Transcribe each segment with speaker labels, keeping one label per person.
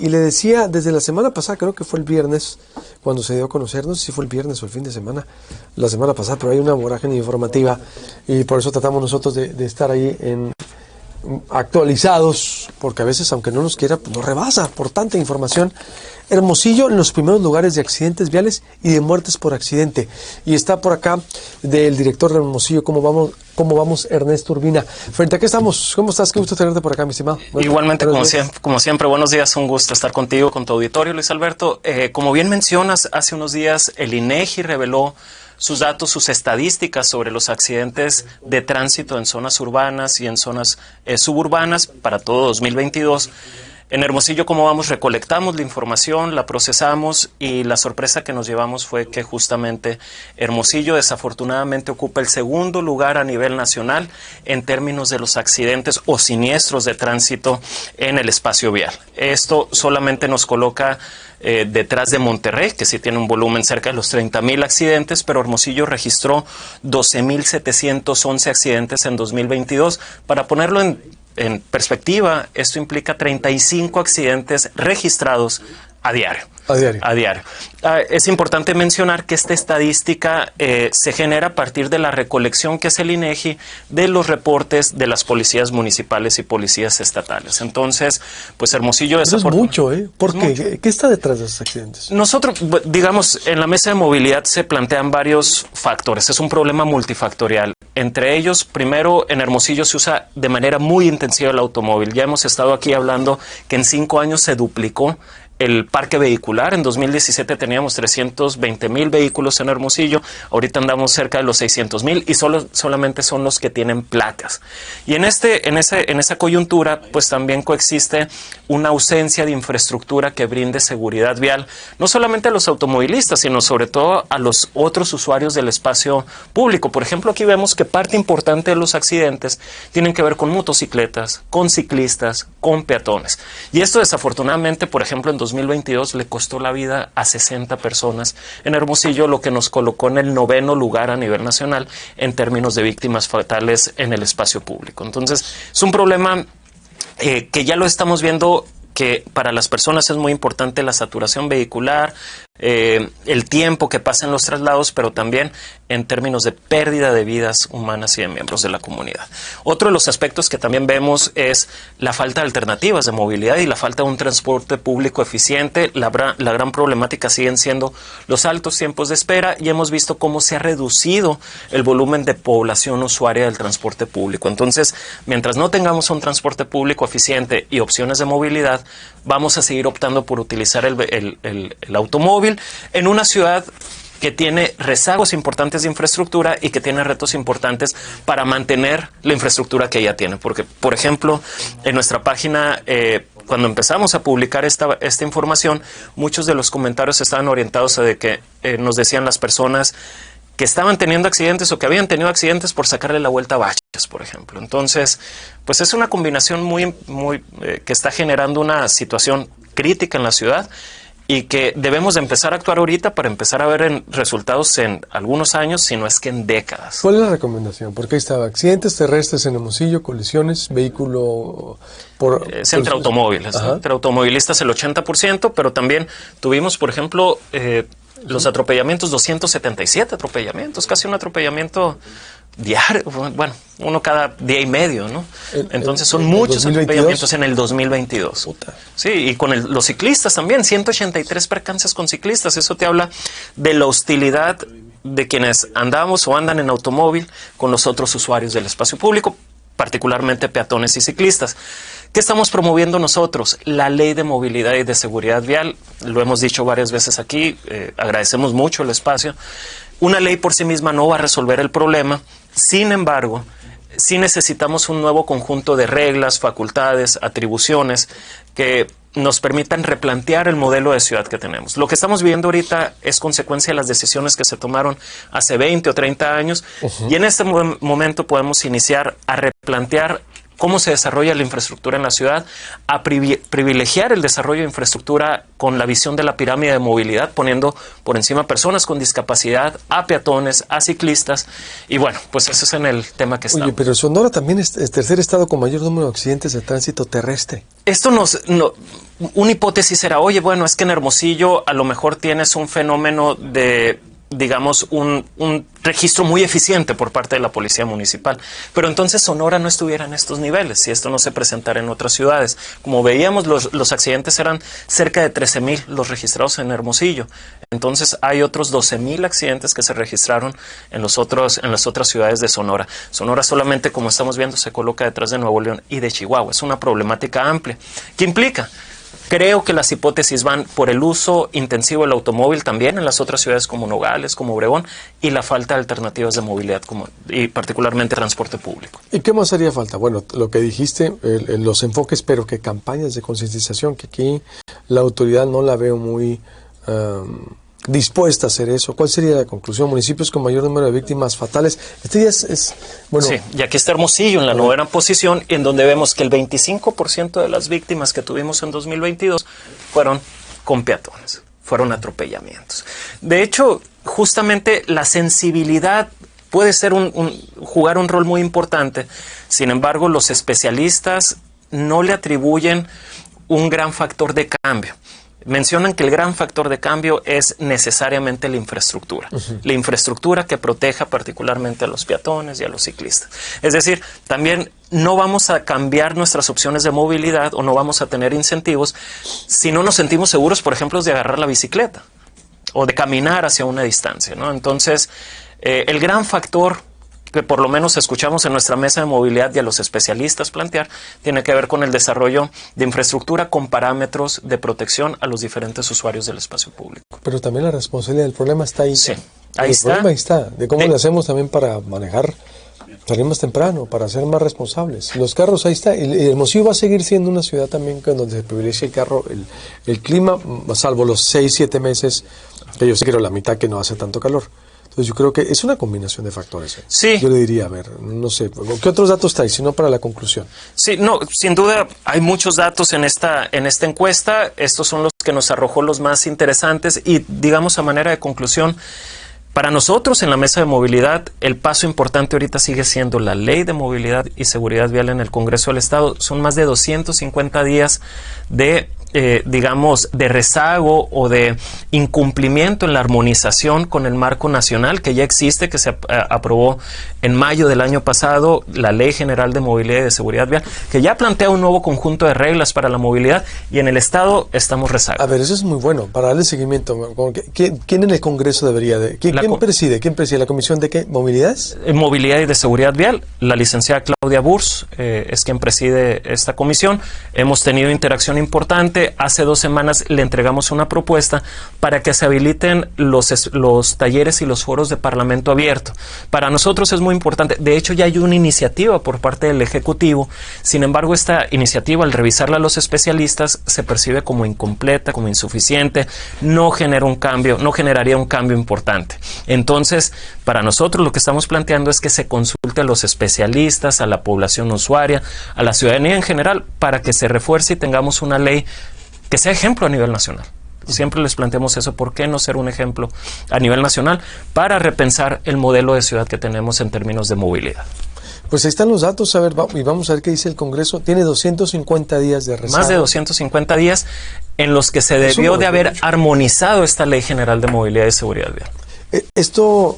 Speaker 1: Y le decía, desde la semana pasada, creo que fue el viernes, cuando se dio a conocer, no sé si fue el viernes o el fin de semana, la semana pasada, pero hay una vorágine informativa y por eso tratamos nosotros de estar ahí actualizados, porque a veces, aunque no nos quiera, pues nos rebasa por tanta información. Hermosillo en los primeros lugares de accidentes viales y de muertes por accidente. Y está por acá del director de Hermosillo. ¿Cómo vamos, Ernesto Urbina? Frente a qué estamos. ¿Cómo estás? Qué gusto tenerte por acá, mi estimado.
Speaker 2: Igualmente, como siempre, buenos días. Un gusto estar contigo, con tu auditorio, Luis Alberto. Como bien mencionas, hace unos días el INEGI reveló sus datos, sus estadísticas sobre los accidentes de tránsito en zonas urbanas y en zonas suburbanas para todo 2022. En Hermosillo, como vamos, recolectamos la información, la procesamos y la sorpresa que nos llevamos fue que justamente Hermosillo desafortunadamente ocupa el segundo lugar a nivel nacional en términos de los accidentes o siniestros de tránsito en el espacio vial. Esto solamente nos coloca detrás de Monterrey, que sí tiene un volumen cerca de los 30,000 accidentes, pero Hermosillo registró 12,711 accidentes en 2022. Para ponerlo en perspectiva, esto implica 35 accidentes registrados a diario. A diario. Es importante mencionar que esta estadística se genera a partir de la recolección que hace el INEGI de los reportes de las policías municipales y policías estatales. Entonces, pues Hermosillo
Speaker 1: es mucho, ¿eh? ¿Por qué? ¿Qué está detrás de esos accidentes?
Speaker 2: Nosotros, digamos, en la mesa de movilidad se plantean varios factores. Es un problema multifactorial. Entre ellos, primero, en Hermosillo se usa de manera muy intensiva el automóvil. Ya hemos estado aquí hablando que en 5 años se duplicó el parque vehicular. En 2017 teníamos 320,000 vehículos en Hermosillo, ahorita andamos cerca de los 600,000 y solamente son los que tienen placas. Y en esa coyuntura, pues también coexiste una ausencia de infraestructura que brinde seguridad vial, no solamente a los automovilistas, sino sobre todo a los otros usuarios del espacio público. Por ejemplo, aquí vemos que parte importante de los accidentes tienen que ver con motocicletas, con ciclistas, con peatones. Y esto desafortunadamente, por ejemplo, en 2022 le costó la vida a 60 personas en Hermosillo, lo que nos colocó en el 9º lugar a nivel nacional en términos de víctimas fatales en el espacio público. Entonces, es un problema que ya lo estamos viendo, que para las personas es muy importante la saturación vehicular, el tiempo que pasa en los traslados, pero también en términos de pérdida de vidas humanas y de miembros de la comunidad. Otro de los aspectos que también vemos es la falta de alternativas de movilidad y la falta de un transporte público eficiente. La gran problemática siguen siendo los altos tiempos de espera y hemos visto cómo se ha reducido el volumen de población usuaria del transporte público. Entonces, mientras no tengamos un transporte público eficiente y opciones de movilidad, vamos a seguir optando por utilizar el automóvil en una ciudad que tiene rezagos importantes de infraestructura y que tiene retos importantes para mantener la infraestructura que ya tiene. Porque, por ejemplo, en nuestra página, cuando empezamos a publicar esta información, muchos de los comentarios estaban orientados a de que nos decían las personas que estaban teniendo accidentes o que habían tenido accidentes por sacarle la vuelta a baches, por ejemplo. Entonces, pues es una combinación muy que está generando una situación crítica en la ciudad y que debemos de empezar a actuar ahorita para empezar a ver resultados en algunos años, si no es que en décadas.
Speaker 1: ¿Cuál es la recomendación? Porque ahí estaba accidentes terrestres en Hermosillo, colisiones, vehículo por...
Speaker 2: entre automóviles, ¿no? Entre automovilistas el 80%, pero también tuvimos, por ejemplo, los atropellamientos, 277 atropellamientos, casi un atropellamiento diario, bueno, uno cada día y medio, ¿no? Entonces son muchos atropellamientos en el 2022. Puta. Sí, y con los ciclistas también, 183 percances con ciclistas. Eso te habla de la hostilidad de quienes andamos o andan en automóvil con los otros usuarios del espacio público, particularmente peatones y ciclistas. ¿Qué estamos promoviendo nosotros? La ley de movilidad y de seguridad vial. Lo hemos dicho varias veces aquí, agradecemos mucho el espacio. Una ley por sí misma no va a resolver el problema. Sin embargo, sí necesitamos un nuevo conjunto de reglas, facultades, atribuciones que nos permitan replantear el modelo de ciudad que tenemos. Lo que estamos viviendo ahorita es consecuencia de las decisiones que se tomaron hace 20 o 30 años y en este momento podemos iniciar a replantear cómo se desarrolla la infraestructura en la ciudad, a privilegiar el desarrollo de infraestructura con la visión de la pirámide de movilidad, poniendo por encima a personas con discapacidad, a peatones, a ciclistas, y bueno, pues ese es en el tema que estamos.
Speaker 1: Oye, pero Sonora también es el tercer estado con mayor número de accidentes de tránsito terrestre.
Speaker 2: Esto una hipótesis era, oye, bueno, es que en Hermosillo a lo mejor tienes un fenómeno de, digamos, un registro muy eficiente por parte de la policía municipal. Pero entonces Sonora no estuviera en estos niveles si esto no se presentara en otras ciudades. Como veíamos, los accidentes eran cerca de 13,000 los registrados en Hermosillo. Entonces hay otros 12,000 accidentes que se registraron en las otras ciudades de Sonora. Sonora solamente, como estamos viendo, se coloca detrás de Nuevo León y de Chihuahua. Es una problemática amplia. ¿Qué implica? Creo que las hipótesis van por el uso intensivo del automóvil también en las otras ciudades como Nogales, como Obregón, y la falta de alternativas de movilidad, y particularmente transporte público.
Speaker 1: ¿Y qué más haría falta? Bueno, lo que dijiste, los enfoques, pero que campañas de concientización, que aquí la autoridad no la veo muy dispuesta a hacer eso. ¿Cuál sería la conclusión? Municipios con mayor número de víctimas fatales. Este día bueno.
Speaker 2: Sí, y aquí está Hermosillo en la novena posición, en donde vemos que el 25% de las víctimas que tuvimos en 2022 fueron con peatones, fueron atropellamientos. De hecho, justamente la sensibilidad puede ser jugar un rol muy importante. Sin embargo, los especialistas no le atribuyen un gran factor de cambio. Mencionan que el gran factor de cambio es necesariamente la infraestructura. La infraestructura que proteja particularmente a los peatones y a los ciclistas. Es decir, también no vamos a cambiar nuestras opciones de movilidad o no vamos a tener incentivos si no nos sentimos seguros, por ejemplo, de agarrar la bicicleta o de caminar hacia una distancia, ¿no? Entonces, el gran factor que por lo menos escuchamos en nuestra mesa de movilidad y a los especialistas plantear, tiene que ver con el desarrollo de infraestructura con parámetros de protección a los diferentes usuarios del espacio público.
Speaker 1: Pero también la responsabilidad del problema está ahí.
Speaker 2: Sí, ahí está.
Speaker 1: El problema ahí está, de cómo le hacemos también para manejar, salir más temprano, para ser más responsables. Los carros ahí está, y Hermosillo va a seguir siendo una ciudad también donde se privilegia el carro, el clima, salvo los 6-7 meses, que yo sé que era la mitad que no hace tanto calor. Entonces yo creo que es una combinación de factores.
Speaker 2: Sí.
Speaker 1: Yo le diría, a ver, no sé, ¿qué otros datos traes? Si no, para la conclusión.
Speaker 2: Sí, no, sin duda hay muchos datos en esta encuesta. Estos son los que nos arrojó los más interesantes y, digamos, a manera de conclusión, para nosotros en la mesa de movilidad, el paso importante ahorita sigue siendo la Ley de Movilidad y Seguridad Vial en el Congreso del Estado. Son más de 250 días de digamos, de rezago o de incumplimiento en la armonización con el marco nacional que ya existe, que se aprobó en mayo del año pasado, la Ley General de Movilidad y de Seguridad Vial, que ya plantea un nuevo conjunto de reglas para la movilidad, y en el Estado estamos rezagados.
Speaker 1: A ver, eso es muy bueno, para darle seguimiento. ¿Quién en el Congreso debería de...? ¿Quién preside? ¿Quién preside? ¿La Comisión de qué? ¿Movilidad?
Speaker 2: Movilidad y de Seguridad Vial. La licenciada Claudia Burs es quien preside esta comisión. Hemos tenido interacción importante. Hace 2 semanas le entregamos una propuesta para que se habiliten los talleres y los foros de Parlamento abierto. Para nosotros es muy importante. De hecho, ya hay una iniciativa por parte del Ejecutivo. Sin embargo, esta iniciativa, al revisarla a los especialistas, se percibe como incompleta, como insuficiente. No genera un cambio, no generaría un cambio importante. Entonces, para nosotros lo que estamos planteando es que se consulte a los especialistas, a la población usuaria, a la ciudadanía en general, para que se refuerce y tengamos una ley que sea ejemplo a nivel nacional. Siempre les planteamos eso. ¿Por qué no ser un ejemplo a nivel nacional para repensar el modelo de ciudad que tenemos en términos de movilidad?
Speaker 1: Pues ahí están los datos, a ver, y vamos a ver qué dice el Congreso. Tiene 250 días de rezago.
Speaker 2: Más de 250 días en los que se debió de haber armonizado esta Ley General de Movilidad y Seguridad Vial.
Speaker 1: Esto,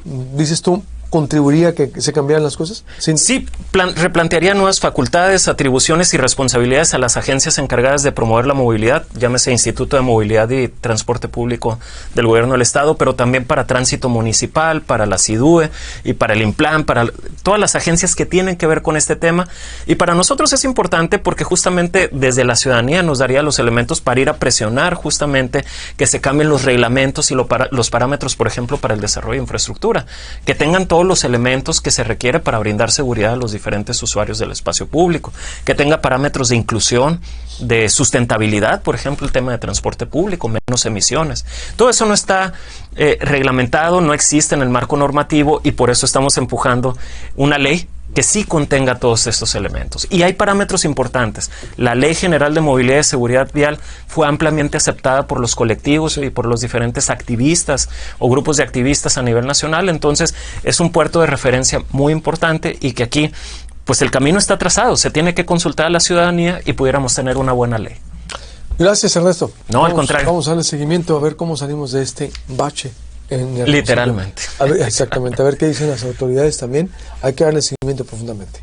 Speaker 1: dices tú, ¿contribuiría a que se cambiaran las cosas?
Speaker 2: Sí, replantearía nuevas facultades, atribuciones y responsabilidades a las agencias encargadas de promover la movilidad, llámese Instituto de Movilidad y Transporte Público del Gobierno del Estado, pero también para Tránsito Municipal, para la CIDUE y para el IMPLAN, para todas las agencias que tienen que ver con este tema. Y para nosotros es importante porque justamente desde la ciudadanía nos daría los elementos para ir a presionar justamente que se cambien los reglamentos y los parámetros, por ejemplo, para el desarrollo de infraestructura, que tengan todos los elementos que se requiere para brindar seguridad a los diferentes usuarios del espacio público, que tenga parámetros de inclusión, de sustentabilidad, por ejemplo, el tema de transporte público, menos emisiones. Todo eso no está reglamentado, no existe en el marco normativo y por eso estamos empujando una ley que sí contenga todos estos elementos. Y hay parámetros importantes. La Ley General de Movilidad y Seguridad Vial fue ampliamente aceptada por los colectivos y por los diferentes activistas o grupos de activistas a nivel nacional. Entonces, es un puerto de referencia muy importante y que aquí, pues el camino está trazado. Se tiene que consultar a la ciudadanía y pudiéramos tener una buena ley.
Speaker 1: Gracias, Ernesto.
Speaker 2: No, al contrario.
Speaker 1: Vamos a darle seguimiento a ver cómo salimos de este bache.
Speaker 2: Literalmente.
Speaker 1: A ver, exactamente, a ver qué dicen las autoridades también. Hay que darle seguimiento profundamente.